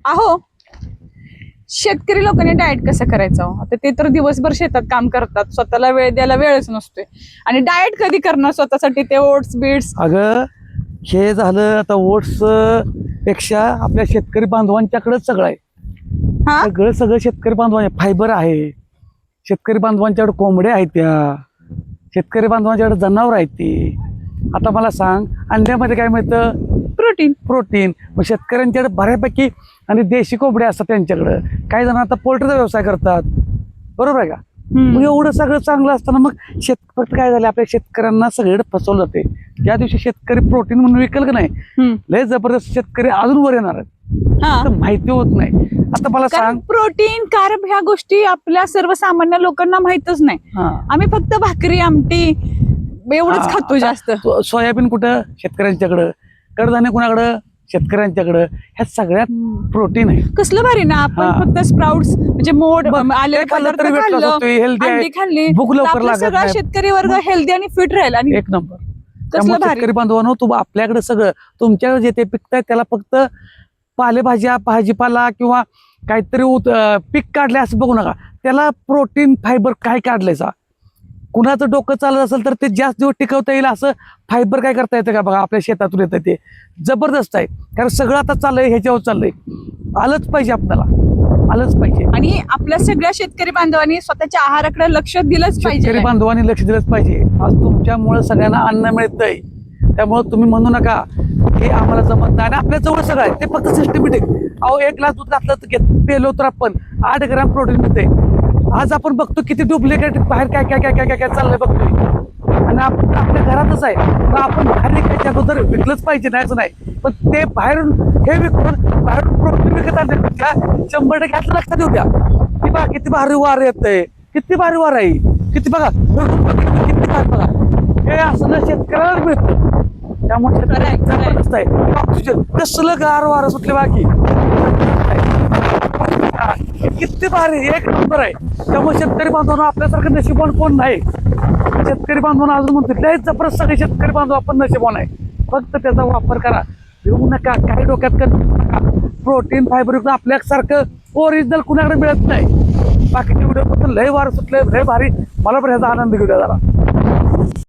अहो शेतकरी लोकांनी डाएट कसं करायचं हो? आता ते तर दिवसभर शेतात काम करतात, स्वतःला वेळ द्यायला वेळच नसतोय आणि डाएट कधी करणार स्वतःसाठी ते ओट्स बीट्स. अगं हे झालं आता ओट्स पेक्षा आपल्या शेतकरी बांधवांच्याकडेच सगळं आहे. हा सगळं शेतकरी बांधवांच्या फायबर आहे. शेतकरी बांधवांच्याकडे कोंबड्या आहेत, त्या शेतकरी बांधवांच्याकडे जनावर आहेत ती. आता मला सांग, अंड्यामध्ये काय मिळतं? प्रोटीन. मग शेतकऱ्यांच्याकडे बऱ्यापैकी आणि देशी कोंबड्या असतात त्यांच्याकडं. काही जण आता पोल्ट्रीचा व्यवसाय करतात, बरोबर आहे का? मग एवढं सगळं चांगलं असताना मग फक्त काय झालं, आपल्या शेतकऱ्यांना सगळीकडे फसवलं जाते. ज्या दिवशी शेतकरी प्रोटीन म्हणून विकल का नाही, लय जबरदस्त शेतकरी अजून वर येणार आहेत. माहिती होत नाही. आता मला सांग, प्रोटीन कार्ब ह्या गोष्टी आपल्या सर्वसामान्य लोकांना माहितच नाही. आम्ही फक्त भाकरी आमटी एवढंच खातो जास्त. सोयाबीन कुठं? शेतकऱ्यांच्याकडं. कडधान्य कुणाकडं? शेतकऱ्यांच्याकडं. ह्या सगळ्यात प्रोटीन आहे. कसलं भारी ना. आपण फक्त स्प्राउट्स म्हणजे मोड आले पदार्थ खाल्ले, भूक लवकर लागत सगळा नाही. शेतकरी वर्ग हेल्दी आणि फिट राहील. आणि एक नंबर. त्यामुळे शेतकरी बांधवांनो, तुम्ही आपल्याकडे सगळं तुमच्याकडे जे ते पिकताय त्याला फक्त पालेभाज्या, भाजीपाला किंवा काहीतरी पीक काढले असं बघू नका. त्याला प्रोटीन फायबर काय काढलायचा. कुणाचं डोकं चालत असेल तर ते जास्त दिवस टिकवता येईल असं फायबर काय करता येतं का बघा. आपल्या शेतातून येतं ते जबरदस्त आहे. कारण सगळं आता चाललंय ह्याच्यावर चाललंय. आलंच पाहिजे आपल्याला, आलंच पाहिजे. आणि आपल्या सगळ्या शेतकरी बांधवांनी स्वतःच्या आहाराकडे लक्ष दिलंच पाहिजे. शेतकरी बांधवांनी लक्ष दिलंच पाहिजे. आज तुमच्यामुळे सगळ्यांना अन्न मिळतंय, त्यामुळे तुम्ही म्हणू नका हे आम्हाला जमत नाही. आणि आपल्या जवळ सगळं आहे, ते फक्त सिस्टमॅटिक. अहो 1 ग्लास दूध घातलं पेलो तर आपण 8 ग्राम प्रोटीन मिळते. आज आपण बघतो किती डुप्लिकेट बाहेर काय काय काय काय काय काय चाललंय बघतोय. आणि आपण आपल्या घरातच आहे. मग आपण बाहेर विकायच्या अगोदर विकलंच पाहिजे, नाहीच नाही. पण ते बाहेरून हे विकून बाहेरून प्रोटीन विकत आणण्यापेक्षा 100% असं लक्षात येऊ द्या की बघा किती भारी वार येतंय, किती भारी वार आहे, किती बघा किती भारी बघा. हे असलं शेतकऱ्याला मिळतं. त्यामुळे जबरदस्त आहे. ऑक्सिजन कसलं गार वारं सुटले बाकी किती भारी, एक नंबर आहे. त्यामुळे शेतकरी बांधवांना आपल्यासारखं नशिबवान कोण नाही. शेतकरी बांधवांना अजून म्हणतो लय जबरदस्त सगळे शेतकरी बांधव आपण नशिबवान आहे. फक्त त्याचा वापर करा, येऊ नका काही डोक्यात करू नका. प्रोटीन फायबर आपल्यासारखं ओरिजिनल कुणाकडे मिळत नाही. बाकीचे व्हिडिओ फक्त लय वार सुटले, लय भारी. मला पण ह्याचा आनंद घेऊ द्या जरा.